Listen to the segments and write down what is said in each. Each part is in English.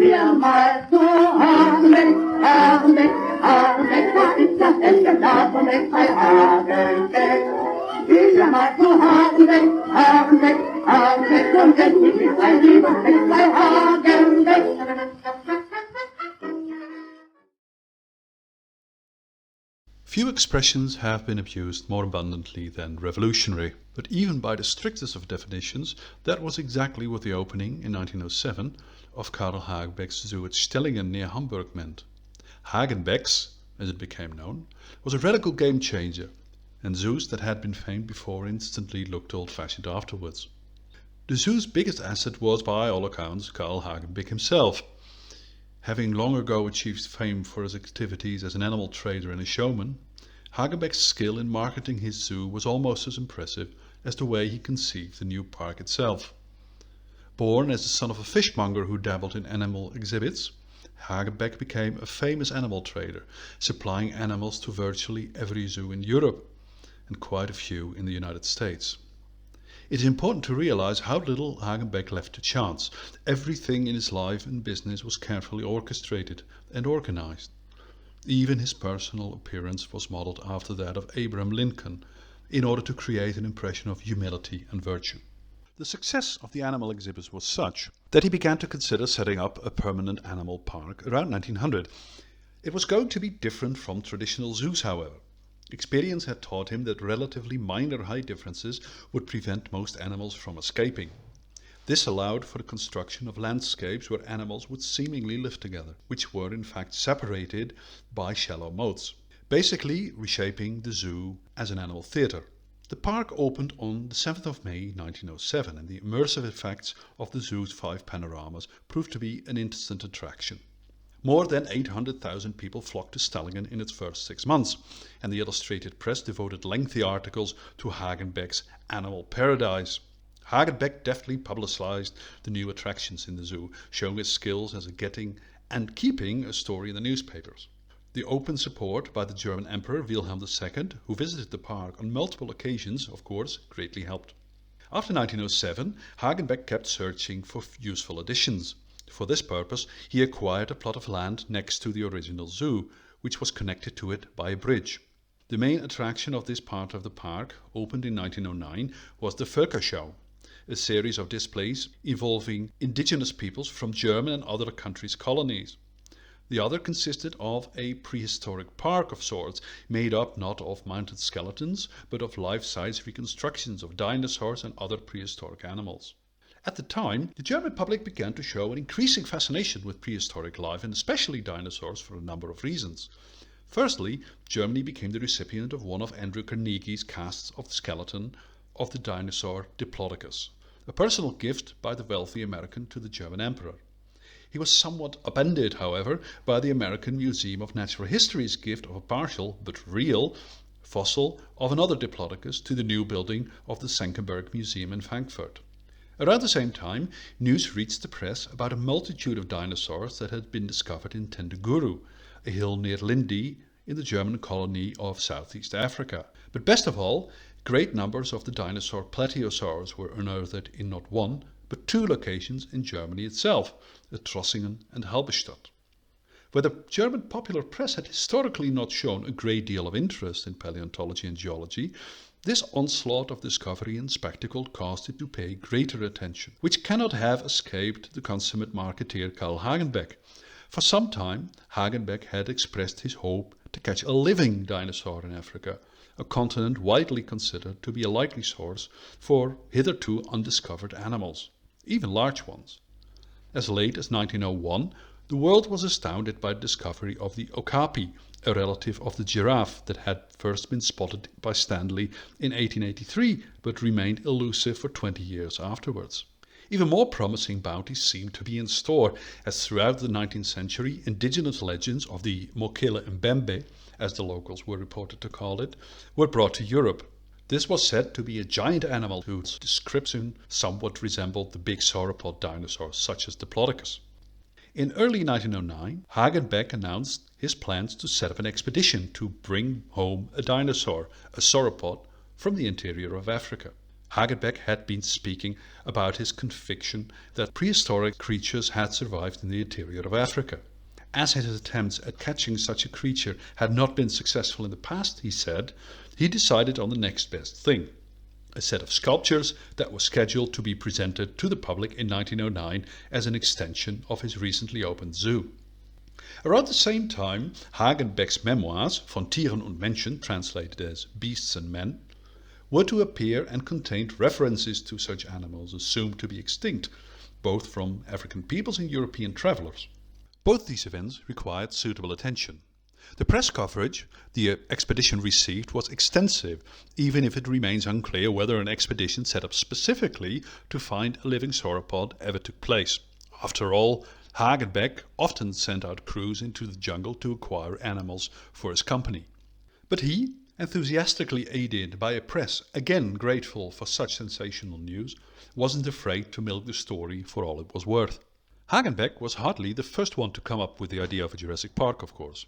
hier mal zu Hagenbeck, Hagenbeck, Hagenbeck, da ist das Exemplar von bei Hagenbeck. Hier mal zu Hagenbeck, Hagenbeck, Hagenbeck, und endlich ist ein lieber Beck bei Hagenbeck. Few expressions have been abused more abundantly than revolutionary, but even by the strictest of definitions, that was exactly what the opening in 1907 of Karl Hagenbeck's zoo at Stellingen near Hamburg meant. Hagenbeck's, as it became known, was a radical game changer, and zoos that had been famed before instantly looked old-fashioned afterwards. The zoo's biggest asset was, by all accounts, Karl Hagenbeck himself. Having long ago achieved fame for his activities as an animal trader and a showman, Hagenbeck's skill in marketing his zoo was almost as impressive as the way he conceived the new park itself. Born as the son of a fishmonger who dabbled in animal exhibits, Hagenbeck became a famous animal trader, supplying animals to virtually every zoo in Europe and quite a few in the United States. It is important to realize how little Hagenbeck left to chance. Everything in his life and business was carefully orchestrated and organized. Even his personal appearance was modeled after that of Abraham Lincoln, in order to create an impression of humility and virtue. The success of the animal exhibits was such that he began to consider setting up a permanent animal park around 1900. It was going to be different from traditional zoos, however. Experience had taught him that relatively minor height differences would prevent most animals from escaping. This allowed for the construction of landscapes where animals would seemingly live together, which were in fact separated by shallow moats, basically reshaping the zoo as an animal theatre. The park opened on the 7th of May 1907, and the immersive effects of the zoo's 5 panoramas proved to be an instant attraction. More than 800,000 people flocked to Stellingen in its first 6 months, and the illustrated press devoted lengthy articles to Hagenbeck's animal paradise. Hagenbeck deftly publicized the new attractions in the zoo, showing his skills as a getting and keeping a story in the newspapers. The open support by the German Emperor Wilhelm II, who visited the park on multiple occasions, of course, greatly helped. After 1907, Hagenbeck kept searching for useful additions. For this purpose, he acquired a plot of land next to the original zoo, which was connected to it by a bridge. The main attraction of this part of the park, opened in 1909, was the Völkerschau, a series of displays involving indigenous peoples from German and other countries' colonies. The other consisted of a prehistoric park of sorts, made up not of mounted skeletons, but of life-size reconstructions of dinosaurs and other prehistoric animals. At the time, the German public began to show an increasing fascination with prehistoric life, and especially dinosaurs, for a number of reasons. Firstly, Germany became the recipient of one of Andrew Carnegie's casts of the skeleton of the dinosaur Diplodocus, a personal gift by the wealthy American to the German emperor. He was somewhat upended, however, by the American Museum of Natural History's gift of a partial, but real, fossil of another Diplodocus to the new building of the Senckenberg Museum in Frankfurt. Around the same time, news reached the press about a multitude of dinosaurs that had been discovered in Tendaguru, a hill near Lindi in the German colony of Southeast Africa. But best of all, great numbers of the dinosaur plesiosaurs were unearthed in not one, but 2 locations in Germany itself, at Trossingen and Halberstadt. Where the German popular press had historically not shown a great deal of interest in paleontology and geology, this onslaught of discovery and spectacle caused it to pay greater attention, which cannot have escaped the consummate marketeer Karl Hagenbeck. For some time, Hagenbeck had expressed his hope to catch a living dinosaur in Africa, a continent widely considered to be a likely source for hitherto undiscovered animals, even large ones. As late as 1901, the world was astounded by the discovery of the okapi, a relative of the giraffe that had first been spotted by Stanley in 1883, but remained elusive for 20 years afterwards. Even more promising bounties seemed to be in store, as throughout the 19th century, indigenous legends of the Mokele Mbembe, as the locals were reported to call it, were brought to Europe. This was said to be a giant animal whose description somewhat resembled the big sauropod dinosaurs, such as Diplodocus. In early 1909, Hagenbeck announced his plans to set up an expedition to bring home a dinosaur, a sauropod, from the interior of Africa. Hagenbeck had been speaking about his conviction that prehistoric creatures had survived in the interior of Africa. As his attempts at catching such a creature had not been successful in the past, he said, he decided on the next best thing. A set of sculptures that was scheduled to be presented to the public in 1909 as an extension of his recently opened zoo. Around the same time, Hagenbeck's memoirs, Von Tieren und Menschen, translated as Beasts and Men, were to appear and contained references to such animals assumed to be extinct, both from African peoples and European travelers. Both these events required suitable attention. The press coverage the expedition received was extensive, even if it remains unclear whether an expedition set up specifically to find a living sauropod ever took place. After all, Hagenbeck often sent out crews into the jungle to acquire animals for his company. But he, enthusiastically aided by a press again grateful for such sensational news, wasn't afraid to milk the story for all it was worth. Hagenbeck was hardly the first one to come up with the idea of a Jurassic Park, of course.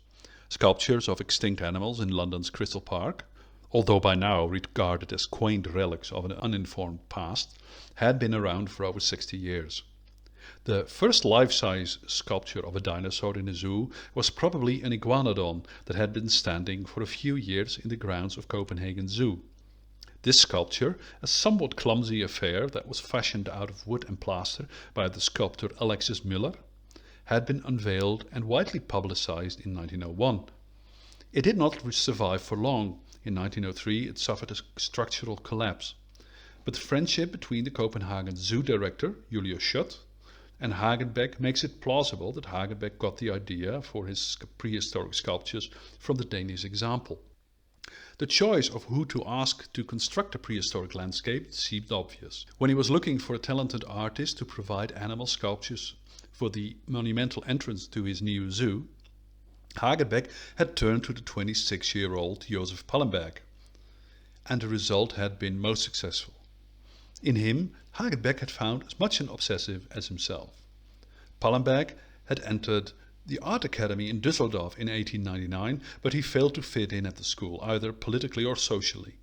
Sculptures of extinct animals in London's Crystal Park, although by now regarded as quaint relics of an uninformed past, had been around for over 60 years. The first life-size sculpture of a dinosaur in a zoo was probably an iguanodon that had been standing for a few years in the grounds of Copenhagen Zoo. This sculpture, a somewhat clumsy affair that was fashioned out of wood and plaster by the sculptor Alexis Müller, had been unveiled and widely publicized in 1901. It did not survive for long. In 1903 it suffered a structural collapse. But the friendship between the Copenhagen Zoo director, Julius Schott, and Hagenbeck makes it plausible that Hagenbeck got the idea for his prehistoric sculptures from the Danish example. The choice of who to ask to construct a prehistoric landscape seemed obvious. When he was looking for a talented artist to provide animal sculptures for the monumental entrance to his new zoo, Hagenbeck had turned to the 26-year-old Joseph Pallenberg, and the result had been most successful. In him, Hagenbeck had found as much an obsessive as himself. Pallenberg had entered the Art Academy in Düsseldorf in 1899, but he failed to fit in at the school, either politically or socially.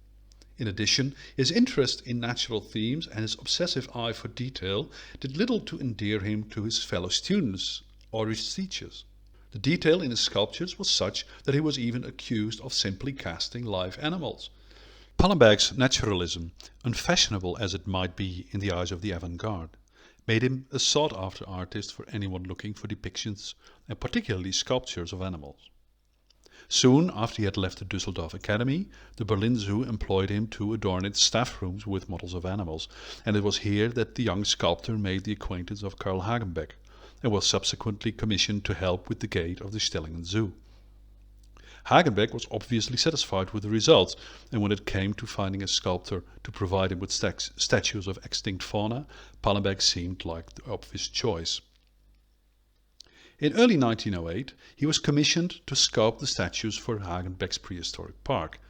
In addition, his interest in natural themes and his obsessive eye for detail did little to endear him to his fellow students or his teachers. The detail in his sculptures was such that he was even accused of simply casting live animals. Pallenberg's naturalism, unfashionable as it might be in the eyes of the avant-garde, made him a sought-after artist for anyone looking for depictions, and particularly sculptures of animals. Soon after he had left the Düsseldorf Academy, the Berlin Zoo employed him to adorn its staff rooms with models of animals, and it was here that the young sculptor made the acquaintance of Karl Hagenbeck, and was subsequently commissioned to help with the gate of the Stellingen Zoo. Hagenbeck was obviously satisfied with the results, and when it came to finding a sculptor to provide him with statues of extinct fauna, Pallenberg seemed like the obvious choice. In early 1908, he was commissioned to sculpt the statues for Hagenbeck's prehistoric park.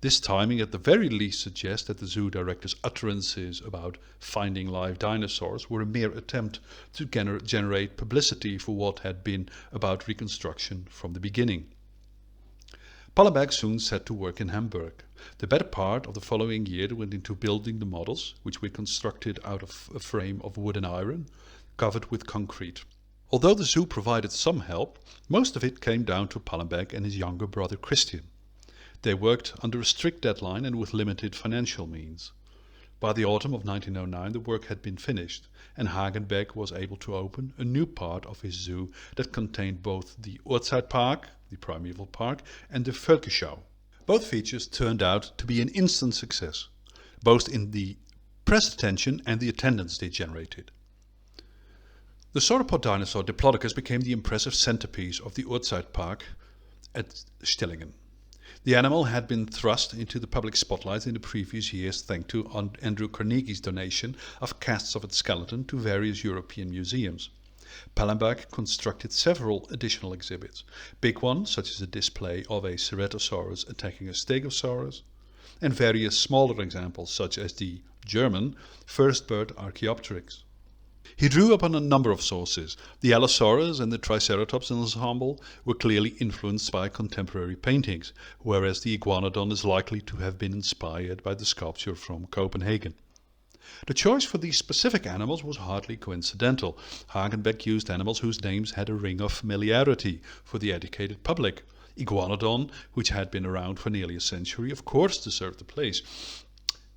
This timing at the very least suggests that the zoo director's utterances about finding live dinosaurs were a mere attempt to generate publicity for what had been about reconstruction from the beginning. Pallenberg soon set to work in Hamburg. The better part of the following year went into building the models, which were constructed out of a frame of wood and iron, covered with concrete. Although the zoo provided some help, most of it came down to Pallenberg and his younger brother Christian. They worked under a strict deadline and with limited financial means. By the autumn of 1909 the work had been finished, and Hagenbeck was able to open a new part of his zoo that contained both the Urzeitpark, the primeval park, and the Völkerschau. Both features turned out to be an instant success, both in the press attention and the attendance they generated. The sauropod dinosaur Diplodocus became the impressive centerpiece of the Urzeitpark at Stellingen. The animal had been thrust into the public spotlight in the previous years thanks to Andrew Carnegie's donation of casts of its skeleton to various European museums. Pallenberg constructed several additional exhibits, big ones such as a display of a Ceratosaurus attacking a Stegosaurus, and various smaller examples such as the German first bird Archaeopteryx. He drew upon a number of sources. The Allosaurus and the Triceratops ensemble were clearly influenced by contemporary paintings, whereas the Iguanodon is likely to have been inspired by the sculpture from Copenhagen. The choice for these specific animals was hardly coincidental. Hagenbeck used animals whose names had a ring of familiarity for the educated public. Iguanodon, which had been around for nearly a century, of course deserved the place.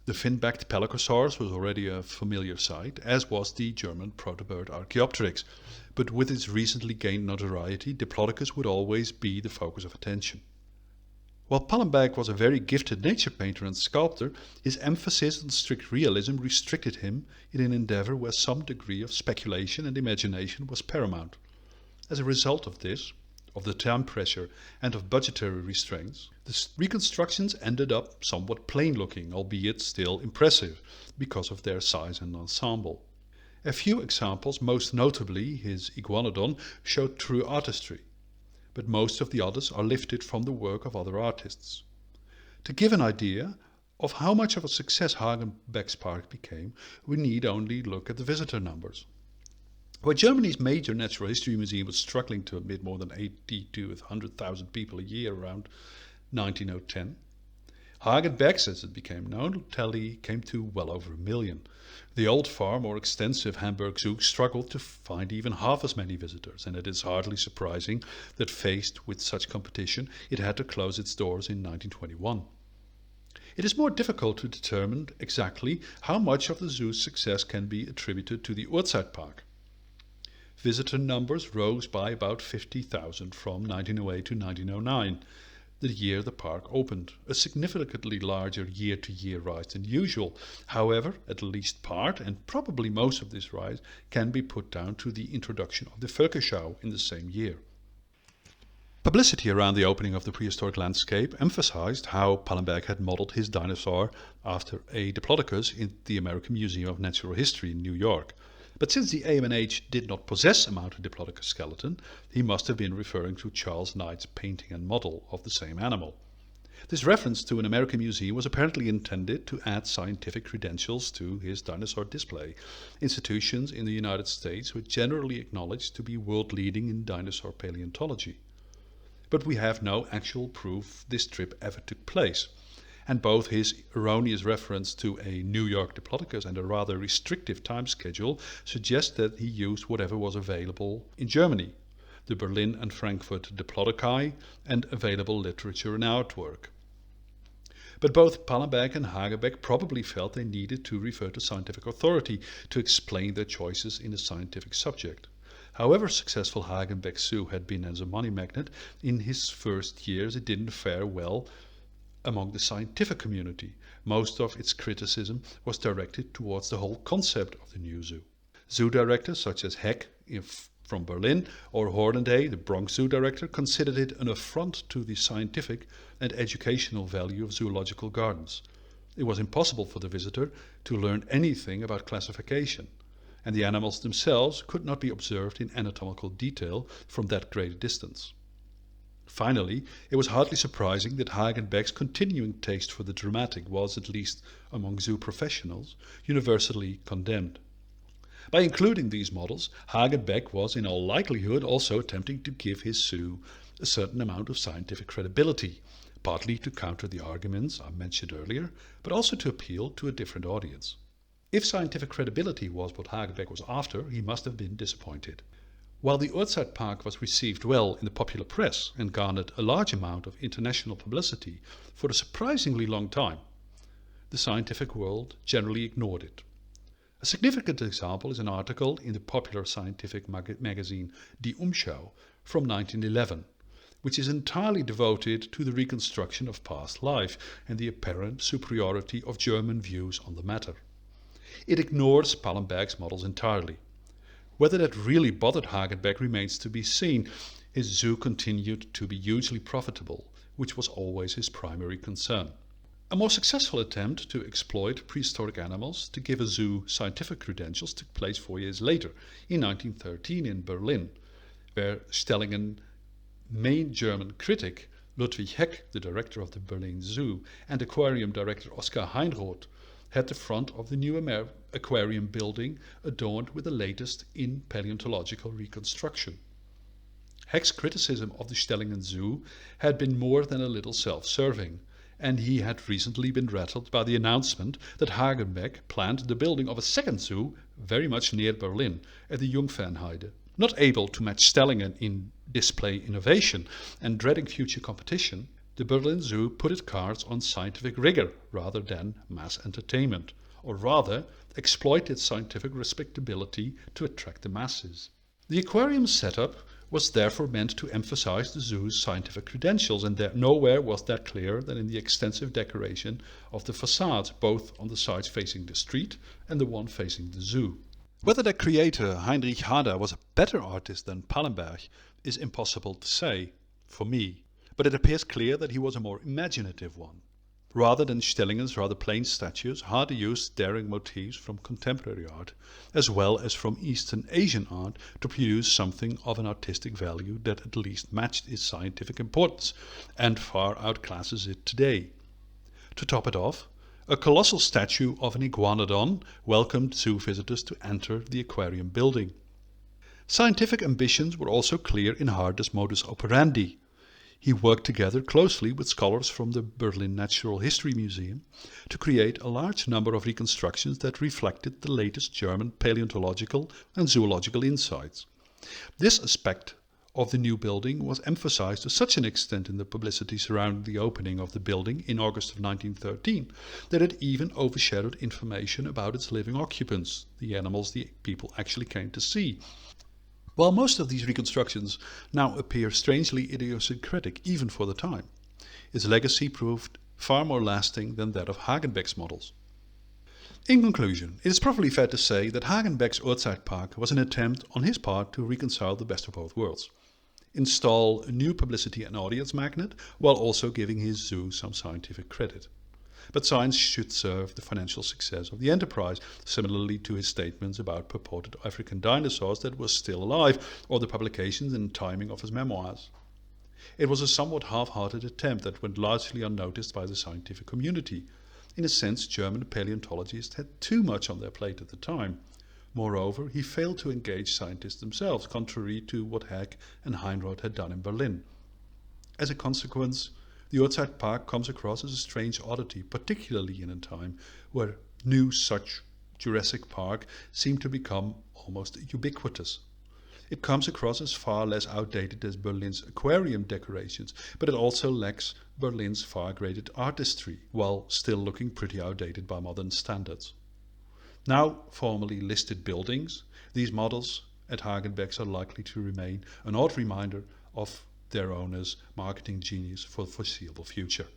The fin-backed pelycosaurus was already a familiar sight, as was the German protobird Archaeopteryx. But with its recently gained notoriety, Diplodocus would always be the focus of attention. While Pallenberg was a very gifted nature painter and sculptor, his emphasis on strict realism restricted him in an endeavor where some degree of speculation and imagination was paramount. As a result of this, of the time pressure and of budgetary restraints, the reconstructions ended up somewhat plain-looking, albeit still impressive, because of their size and ensemble. A few examples, most notably his Iguanodon, showed true artistry, but most of the others are lifted from the work of other artists. To give an idea of how much of a success Hagenbeck's park became, we need only look at the visitor numbers. Where Germany's major natural history museum was struggling to admit more than 80 to 100,000 people a year around 1910, Hagenbeck's, as it became known, tally came to well over 1 million. The old far more extensive Hamburg Zoo struggled to find even half as many visitors, and it is hardly surprising that faced with such competition it had to close its doors in 1921. It is more difficult to determine exactly how much of the zoo's success can be attributed to the Urzeitpark. Visitor numbers rose by about 50,000 from 1908 to 1909, the year the park opened, a significantly larger year-to-year rise than usual. However, at least part, and probably most of this rise, can be put down to the introduction of the Völkerschau in the same year. Publicity around the opening of the prehistoric landscape emphasized how Pallenberg had modeled his dinosaur after a Diplodocus in the American Museum of Natural History in New York. But since the AMNH did not possess a mounted Diplodocus skeleton, he must have been referring to Charles Knight's painting and model of the same animal. This reference to an American museum was apparently intended to add scientific credentials to his dinosaur display. Institutions in the United States were generally acknowledged to be world-leading in dinosaur paleontology. But we have no actual proof this trip ever took place, and both his erroneous reference to a New York Diplodocus and a rather restrictive time schedule suggest that he used whatever was available in Germany, the Berlin and Frankfurt Diplodoci, and available literature and artwork. But both Pallenberg and Hagenbeck probably felt they needed to refer to scientific authority to explain their choices in a scientific subject. However successful Hagenbeck's zoo had been as a money magnet, in his first years it didn't fare well among the scientific community. Most of its criticism was directed towards the whole concept of the new zoo. Zoo directors such as Heck from Berlin or Hornaday, the Bronx Zoo director, considered it an affront to the scientific and educational value of zoological gardens. It was impossible for the visitor to learn anything about classification, and the animals themselves could not be observed in anatomical detail from that great distance. Finally, it was hardly surprising that Hagenbeck's continuing taste for the dramatic was, at least among zoo professionals, universally condemned. By including these models, Hagenbeck was in all likelihood also attempting to give his zoo a certain amount of scientific credibility, partly to counter the arguments I mentioned earlier, but also to appeal to a different audience. If scientific credibility was what Hagenbeck was after, he must have been disappointed. While the Urzeitpark was received well in the popular press and garnered a large amount of international publicity for a surprisingly long time, the scientific world generally ignored it. A significant example is an article in the popular scientific magazine Die Umschau from 1911, which is entirely devoted to the reconstruction of past life and the apparent superiority of German views on the matter. It ignores Pallenberg's models entirely. Whether that really bothered Hagenbeck remains to be seen. His zoo continued to be hugely profitable, which was always his primary concern. A more successful attempt to exploit prehistoric animals to give a zoo scientific credentials took place 4 years later, in 1913 in Berlin, where Stellingen main German critic Ludwig Heck, the director of the Berlin Zoo, and aquarium director Oskar Heinroth had the front of the new aquarium building adorned with the latest in paleontological reconstruction. Heck's criticism of the Stellingen Zoo had been more than a little self-serving, and he had recently been rattled by the announcement that Hagenbeck planned the building of a second zoo very much near Berlin, at the Jungfernheide. Not able to match Stellingen in display innovation and dreading future competition, the Berlin Zoo put its cards on scientific rigor rather than mass entertainment, or rather exploited scientific respectability to attract the masses. The aquarium setup was therefore meant to emphasize the zoo's scientific credentials, and nowhere was that clearer than in the extensive decoration of the facades, both on the sides facing the street and the one facing the zoo. Whether their creator, Heinrich Hader, was a better artist than Pallenberg is impossible to say, for me, but it appears clear that he was a more imaginative one. Rather than Stellingen's rather plain statues, Hader used daring motifs from contemporary art, as well as from Eastern Asian art, to produce something of an artistic value that at least matched its scientific importance, and far outclasses it today. To top it off, a colossal statue of an iguanodon welcomed zoo visitors to enter the aquarium building. Scientific ambitions were also clear in Hader's modus operandi. He worked together closely with scholars from the Berlin Natural History Museum to create a large number of reconstructions that reflected the latest German paleontological and zoological insights. This aspect of the new building was emphasized to such an extent in the publicity surrounding the opening of the building in August of 1913 that it even overshadowed information about its living occupants, the animals the people actually came to see. While most of these reconstructions now appear strangely idiosyncratic even for the time, its legacy proved far more lasting than that of Hagenbeck's models. In conclusion, it is probably fair to say that Hagenbeck's Urzeitpark was an attempt on his part to reconcile the best of both worlds. Install a new publicity and audience magnet while also giving his zoo some scientific credit. But science should serve the financial success of the enterprise, similarly to his statements about purported African dinosaurs that were still alive, or the publications and timing of his memoirs. It was a somewhat half-hearted attempt that went largely unnoticed by the scientific community. In a sense, German paleontologists had too much on their plate at the time. Moreover, he failed to engage scientists themselves, contrary to what Heck and Heinroth had done in Berlin. As a consequence, the Urzeitpark comes across as a strange oddity, particularly in a time where new such Jurassic Park seem to become almost ubiquitous. It comes across as far less outdated as Berlin's aquarium decorations, but it also lacks Berlin's far-graded artistry, while still looking pretty outdated by modern standards. Now formally listed buildings, these models at Hagenbeck's are likely to remain an odd reminder of their owner's marketing genius for the foreseeable future.